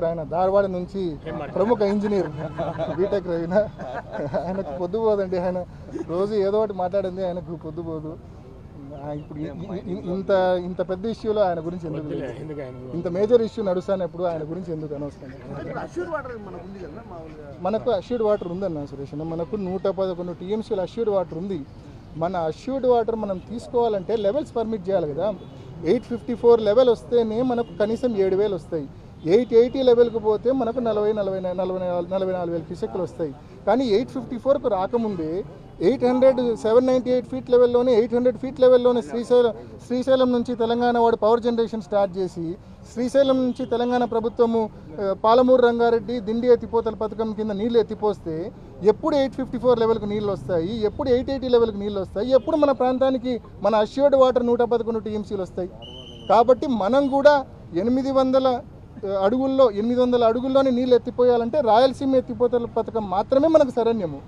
ఆయన ధారవాడ నుంచి ప్రముఖ ఇంజనీర్ బీటెక్ రవిన. ఆయనకు పొద్దుపోదండి, ఆయన రోజు ఏదో ఒకటి మాట్లాడింది, ఆయనకు పొద్దుపోదు. ఇప్పుడు ఇంత పెద్ద ఇష్యూలో ఆయన గురించి ఎందుకు, ఇంత మేజర్ ఇష్యూ నడుస్తానప్పుడు ఆయన గురించి ఎందుకు అనవసరం. మనకు అష్యూర్డ్ వాటర్ ఉందన్న సురేష్, మనకు 111 TMCల అష్యూర్డ్ వాటర్ ఉంది. మన అష్యూర్డ్ వాటర్ మనం తీసుకోవాలంటే లెవెల్స్ పర్మిట్ చేయాలి కదా. 854 లెవెల్ వస్తేనే మనకు కనీసం 7,000 వస్తాయి. 880 లెవెల్కి పోతే మనకు 44,000 క్యూసెక్లు వస్తాయి. కానీ 854కు రాకముందే 798 ఫీట్ లెవెల్లోనే 800 ఫీట్ లెవెల్లోనే శ్రీశైలం నుంచి తెలంగాణ వాడు పవర్ జనరేషన్ స్టార్ట్ చేసి, శ్రీశైలం నుంచి తెలంగాణ ప్రభుత్వము పాలమూరు రంగారెడ్డి దిండి ఎత్తిపోతల పథకం కింద నీళ్లు ఎత్తిపోస్తే ఎప్పుడు 854 లెవెల్కి నీళ్ళు వస్తాయి, ఎప్పుడు 880 లెవెల్కి నీళ్ళు వస్తాయి, ఎప్పుడు మన ప్రాంతానికి మన అష్యూర్డ్ వాటర్ 111 TMCలు వస్తాయి. కాబట్టి మనం కూడా 800 అడుగుల్లోనే నీళ్ళు ఎత్తిపోయాలంటే రాయలసీమ ఎత్తిపోతల పథకం మాత్రమే మనకు శరణ్యము.